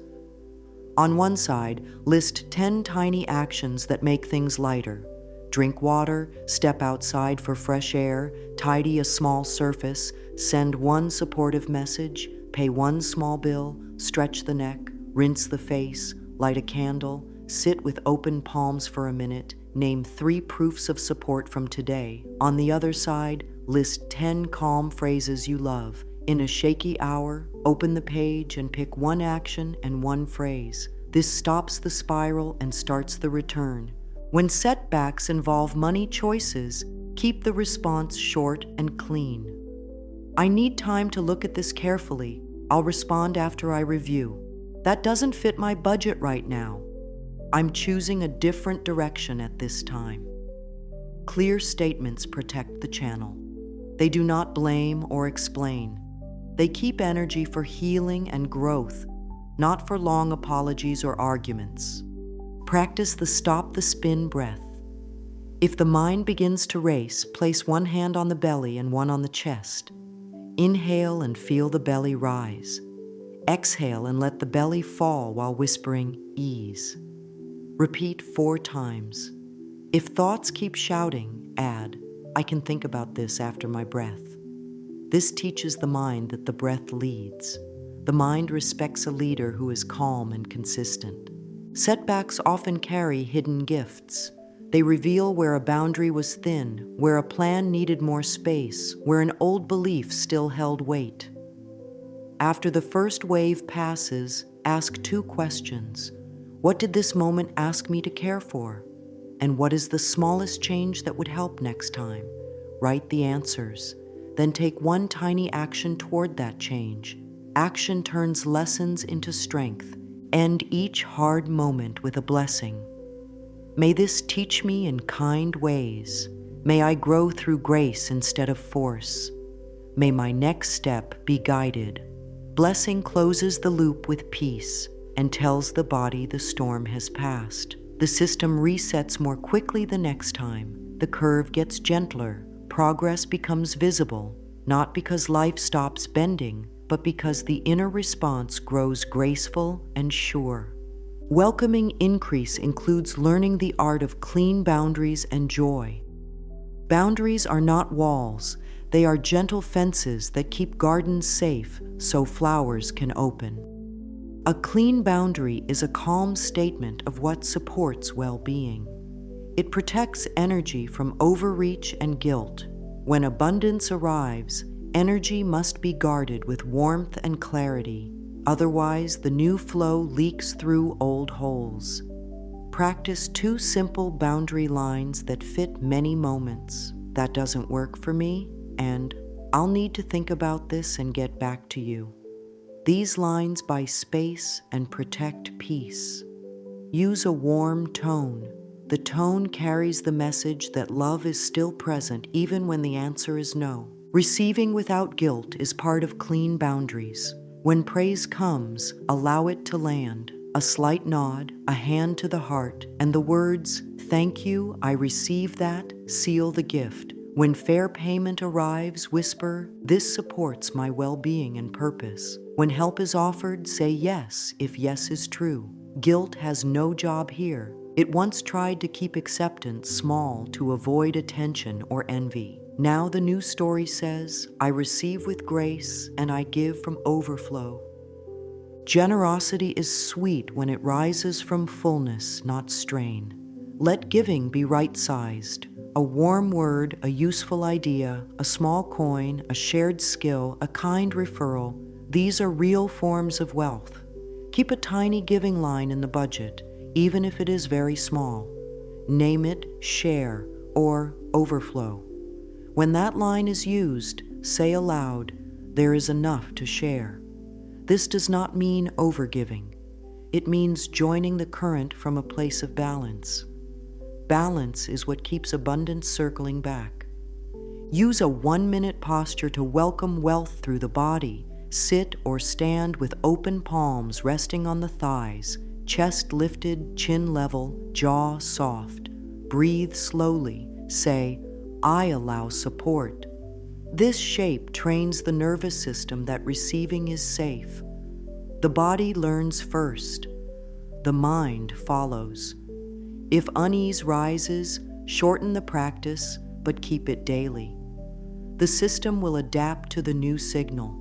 On one side, list 10 tiny actions that make things lighter. Drink water, step outside for fresh air, tidy a small surface, send one supportive message, pay one small bill, stretch the neck, rinse the face, light a candle, sit with open palms for a minute, name 3 proofs of support from today. On the other side, list 10 calm phrases you love. In a shaky hour, open the page and pick one action and one phrase. This stops the spiral and starts the return. When setbacks involve money choices, keep the response short and clean. I need time to look at this carefully. I'll respond after I review. That doesn't fit my budget right now. I'm choosing a different direction at this time. Clear statements protect the channel. They do not blame or explain. They keep energy for healing and growth, not for long apologies or arguments. Practice the stop the spin breath. If the mind begins to race, place one hand on the belly and one on the chest. Inhale and feel the belly rise. Exhale and let the belly fall while whispering ease. Repeat 4 times. If thoughts keep shouting, add, I can think about this after my breath. This teaches the mind that the breath leads. The mind respects a leader who is calm and consistent. Setbacks often carry hidden gifts. They reveal where a boundary was thin, where a plan needed more space, where an old belief still held weight. After the first wave passes, ask 2 questions. What did this moment ask me to care for? And what is the smallest change that would help next time? Write the answers. Then take one tiny action toward that change. Action turns lessons into strength. End each hard moment with a blessing. May this teach me in kind ways. May I grow through grace instead of force. May my next step be guided. Blessing closes the loop with peace and tells the body the storm has passed. The system resets more quickly the next time. The curve gets gentler. Progress becomes visible, not because life stops bending, but because the inner response grows graceful and sure. Welcoming increase includes learning the art of clean boundaries and joy. Boundaries are not walls. They are gentle fences that keep gardens safe so flowers can open. A clean boundary is a calm statement of what supports well-being. It protects energy from overreach and guilt. When abundance arrives, energy must be guarded with warmth and clarity. Otherwise, the new flow leaks through old holes. Practice 2 simple boundary lines that fit many moments. That doesn't work for me, and I'll need to think about this and get back to you. These lines buy space and protect peace. Use a warm tone. The tone carries the message that love is still present even when the answer is no. Receiving without guilt is part of clean boundaries. When praise comes, allow it to land. A slight nod, a hand to the heart, and the words, "Thank you, I receive that," seal the gift. When fair payment arrives, whisper, "This supports my well-being and purpose." When help is offered, say yes if yes is true. Guilt has no job here. It once tried to keep acceptance small to avoid attention or envy. Now the new story says, "I receive with grace and I give from overflow." Generosity is sweet when it rises from fullness, not strain. Let giving be right-sized. A warm word, a useful idea, a small coin, a shared skill, a kind referral, these are real forms of wealth. Keep a tiny giving line in the budget, even if it is very small. Name it share or overflow. When that line is used, say aloud, "There is enough to share." This does not mean overgiving. It means joining the current from a place of balance. Balance is what keeps abundance circling back. Use a 1-minute posture to welcome wealth through the body. Sit or stand with open palms resting on the thighs, chest lifted, chin level, jaw soft. Breathe slowly. Say, "I allow support." This shape trains the nervous system that receiving is safe. The body learns first. The mind follows. If unease rises, shorten the practice, but keep it daily. The system will adapt to the new signal.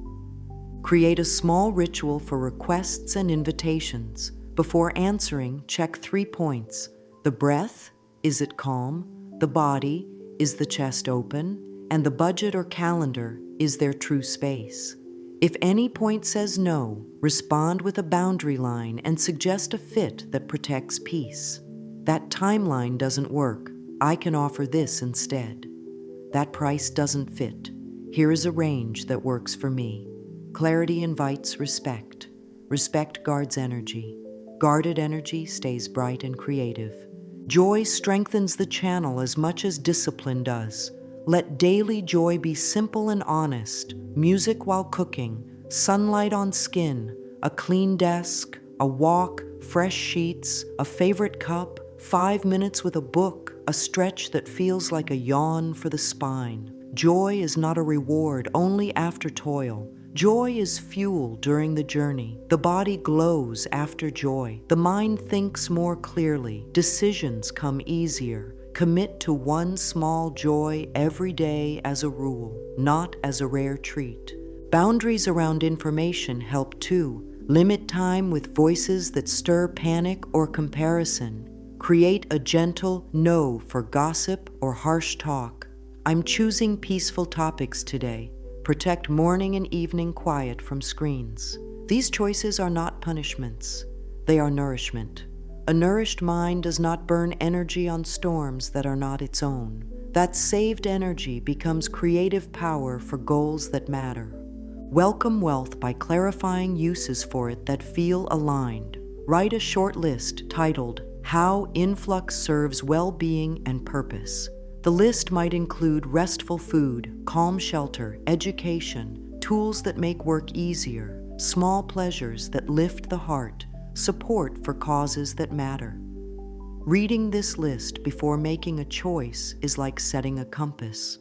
Create a small ritual for requests and invitations. Before answering, check 3 points. The breath, is it calm? The body, is the chest open? And the budget or calendar, is there true space? If any point says no, respond with a boundary line and suggest a fit that protects peace. That timeline doesn't work. I can offer this instead. That price doesn't fit. Here is a range that works for me. Clarity invites respect. Respect guards energy. Guarded energy stays bright and creative. Joy strengthens the channel as much as discipline does. Let daily joy be simple and honest. Music while cooking, sunlight on skin, a clean desk, a walk, fresh sheets, a favorite cup, 5 minutes with a book, a stretch that feels like a yawn for the spine. Joy is not a reward only after toil. Joy is fuel during the journey. The body glows after joy. The mind thinks more clearly. Decisions come easier. Commit to one small joy every day as a rule, not as a rare treat. Boundaries around information help too. Limit time with voices that stir panic or comparison. Create a gentle no for gossip or harsh talk. I'm choosing peaceful topics today. Protect morning and evening quiet from screens. These choices are not punishments. They are nourishment. A nourished mind does not burn energy on storms that are not its own. That saved energy becomes creative power for goals that matter. Welcome wealth by clarifying uses for it that feel aligned. Write a short list titled, "How Influx Serves Well-Being and Purpose." The list might include restful food, calm shelter, education, tools that make work easier, small pleasures that lift the heart, support for causes that matter. Reading this list before making a choice is like setting a compass.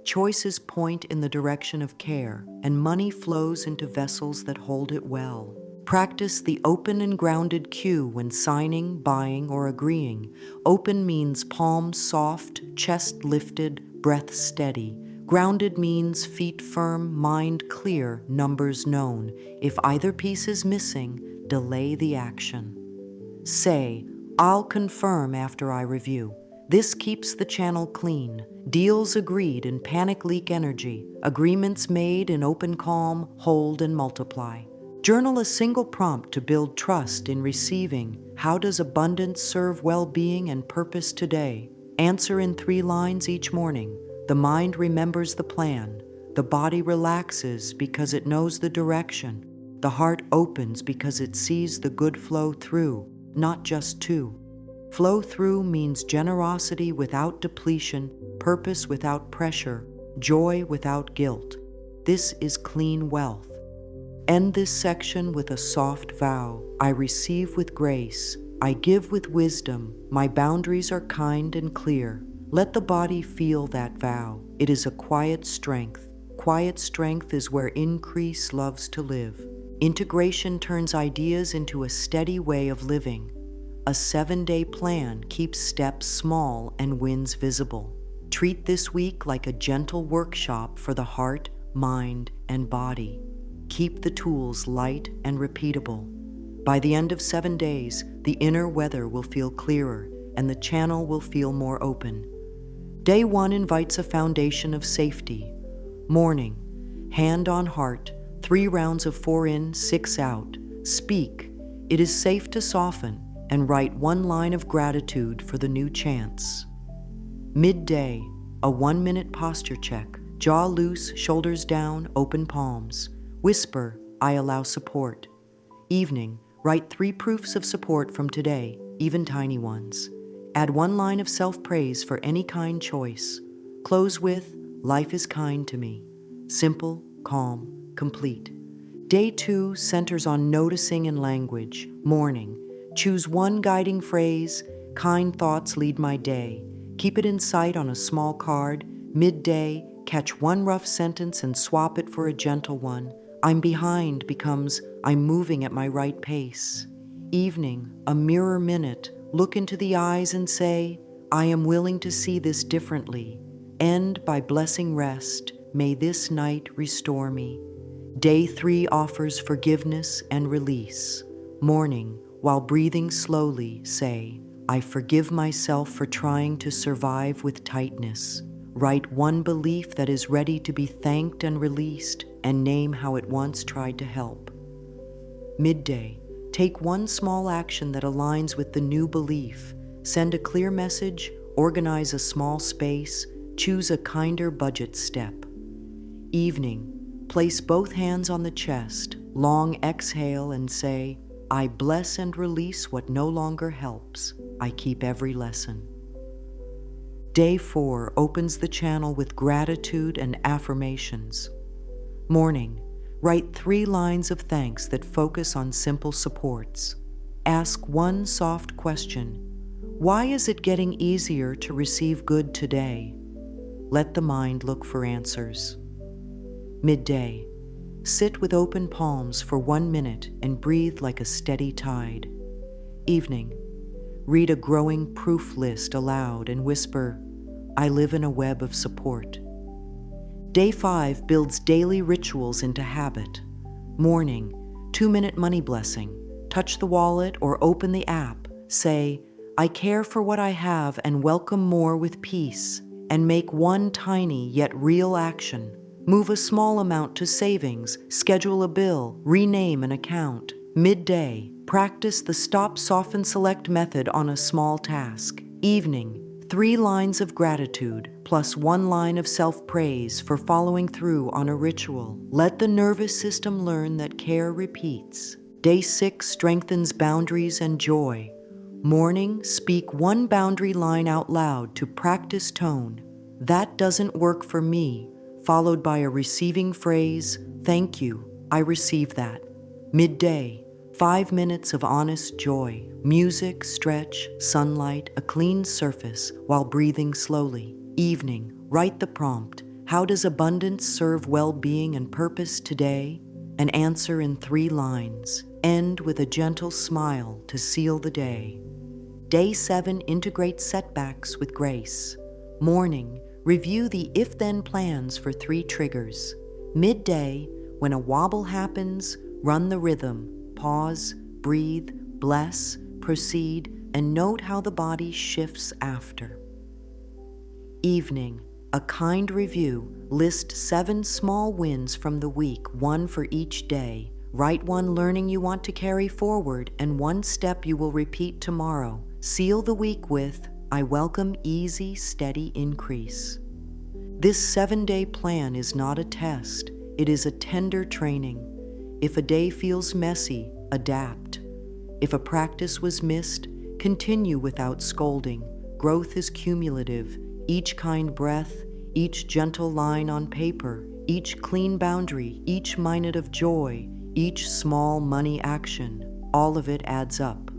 Choices point in the direction of care, and money flows into vessels that hold it well. Practice the open and grounded cue when signing, buying, or agreeing. Open means palms soft, chest lifted, breath steady. Grounded means feet firm, mind clear, numbers known. If either piece is missing, delay the action. Say, "I'll confirm after I review." This keeps the channel clean. Deals agreed in panic leak energy. Agreements made in open calm, hold and multiply. Journal a single prompt to build trust in receiving. How does abundance serve well-being and purpose today? Answer in 3 lines each morning. The mind remembers the plan. The body relaxes because it knows the direction. The heart opens because it sees the good flow through, not just to. Flow through means generosity without depletion, purpose without pressure, joy without guilt. This is clean wealth. End this section with a soft vow. I receive with grace. I give with wisdom. My boundaries are kind and clear. Let the body feel that vow. It is a quiet strength. Quiet strength is where increase loves to live. Integration turns ideas into a steady way of living. A 7-day plan keeps steps small and wins visible. Treat this week like a gentle workshop for the heart, mind, and body. Keep the tools light and repeatable. By the end of 7 days, the inner weather will feel clearer and the channel will feel more open. Day 1 invites a foundation of safety. Morning, hand on heart, 3 rounds of 4 in, 6 out. Speak. It is safe to soften and write 1 line of gratitude for the new chance. Midday, a 1-minute posture check. Jaw loose, shoulders down, open palms. Whisper, I allow support. Evening, write 3 proofs of support from today, even tiny ones. Add 1 line of self-praise for any kind choice. Close with, life is kind to me. Simple, calm, complete. Day 2 centers on noticing and language. Morning, choose 1 guiding phrase. Kind thoughts lead my day. Keep it in sight on a small card. Midday, catch 1 rough sentence and swap it for a gentle one. I'm behind becomes I'm moving at my right pace. Evening, a mirror minute. Look into the eyes and say, I am willing to see this differently. End by blessing rest. May this night restore me. Day 3 offers forgiveness and release. Morning, while breathing slowly, say, I forgive myself for trying to survive with tightness. Write 1 belief that is ready to be thanked and released, and name how it once tried to help. Midday, take 1 small action that aligns with the new belief. Send a clear message, organize a small space, choose a kinder budget step. Evening, place both hands on the chest, long exhale and say, I bless and release what no longer helps. I keep every lesson. Day 4 opens the channel with gratitude and affirmations. Morning, write 3 lines of thanks that focus on simple supports. Ask 1 soft question. Why is it getting easier to receive good today? Let the mind look for answers. Midday, sit with open palms for 1 minute and breathe like a steady tide. Evening, read a growing proof list aloud and whisper, I live in a web of support. Day 5 builds daily rituals into habit. Morning, 2-minute money blessing. Touch the wallet or open the app. Say, I care for what I have and welcome more with peace. And make 1 tiny yet real action. Move a small amount to savings, schedule a bill, rename an account. Midday, practice the stop, soften, select method on a small task. Evening, 3 lines of gratitude plus 1 line of self-praise for following through on a ritual. Let the nervous system learn that care repeats. Day 6 strengthens boundaries and joy. Morning, speak 1 boundary line out loud to practice tone. That doesn't work for me, followed by a receiving phrase, thank you, I receive that. Midday, 5 minutes of honest joy, music, stretch, sunlight, a clean surface while breathing slowly. Evening, write the prompt, how does abundance serve well-being and purpose today? An answer in 3 lines. End with a gentle smile to seal the day. Day 7 integrates setbacks with grace. Morning, review the if-then plans for 3 triggers. Midday, when a wobble happens, run the rhythm. Pause, breathe, bless, proceed, and note how the body shifts after. Evening, a kind review. List 7 small wins from the week, 1 for each day. Write 1 learning you want to carry forward and 1 step you will repeat tomorrow. Seal the week with, I welcome easy, steady increase. This 7-day plan is not a test. It is a tender training. If a day feels messy, adapt. If a practice was missed, continue without scolding. Growth is cumulative. Each kind breath, each gentle line on paper, each clean boundary, each minute of joy, Each small money action, all of it adds up.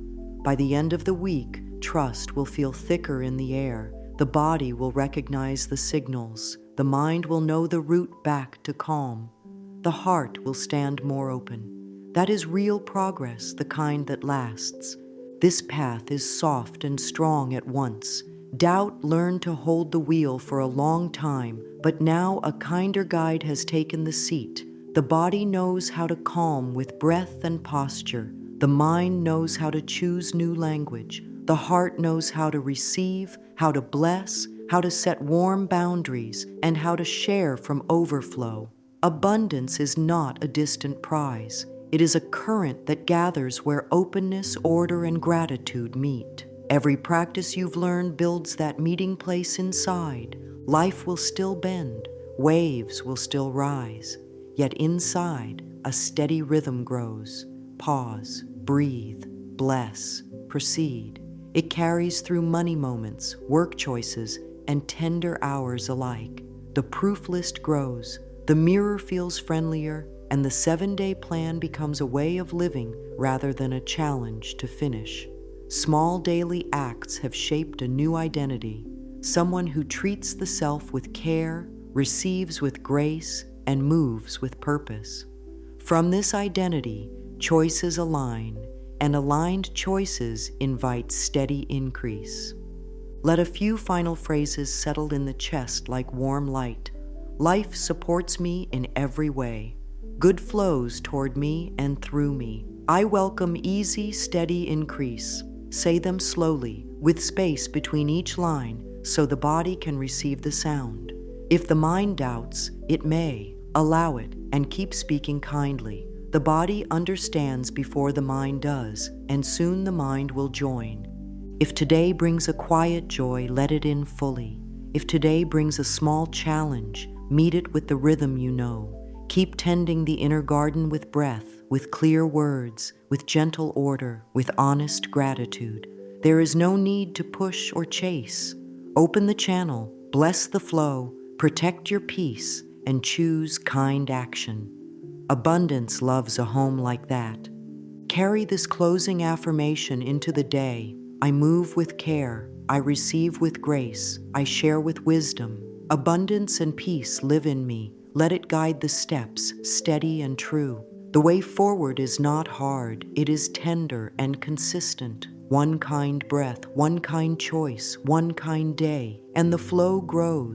By the end of the week, trust will feel thicker in the air. The body will recognize the signals. The mind will know the route back to calm. The heart will stand more open. That is real progress, the kind that lasts. This path is soft and strong at once. Doubt learned to hold the wheel for a long time, but now a kinder guide has taken the seat. The body knows how to calm with breath and posture. The mind knows how to choose new language. The heart knows how to receive, how to bless, how to set warm boundaries, and how to share from overflow. Abundance is not a distant prize. It is a current that gathers where openness, order, and gratitude meet. Every practice you've learned builds that meeting place inside. Life will still bend, waves will still rise, yet inside, a steady rhythm grows. Pause, breathe, bless, proceed. It carries through money moments, work choices, and tender hours alike. The proof list grows, the mirror feels friendlier, and the 7-day plan becomes a way of living rather than a challenge to finish. Small daily acts have shaped a new identity, someone who treats the self with care, receives with grace, and moves with purpose. From this identity, choices align, and aligned choices invite steady increase. Let a few final phrases settle in the chest like warm light. Life supports me in every way. Good flows toward me and through me. I welcome easy, steady increase. Say them slowly, with space between each line, so the body can receive the sound. If the mind doubts, it may. Allow it, and keep speaking kindly. The body understands before the mind does, and soon the mind will join. If today brings a quiet joy, let it in fully. If today brings a small challenge, meet it with the rhythm you know. Keep tending the inner garden with breath, with clear words, with gentle order, with honest gratitude. There is no need to push or chase. Open the channel, bless the flow, protect your peace, and choose kind action. Abundance loves a home like that. Carry this closing affirmation into the day. I move with care. I receive with grace. I share with wisdom. Abundance and peace live in me. Let it guide the steps, steady and true. The way forward is not hard. It is tender and consistent. One kind breath, one kind choice, one kind day, and the flow grows.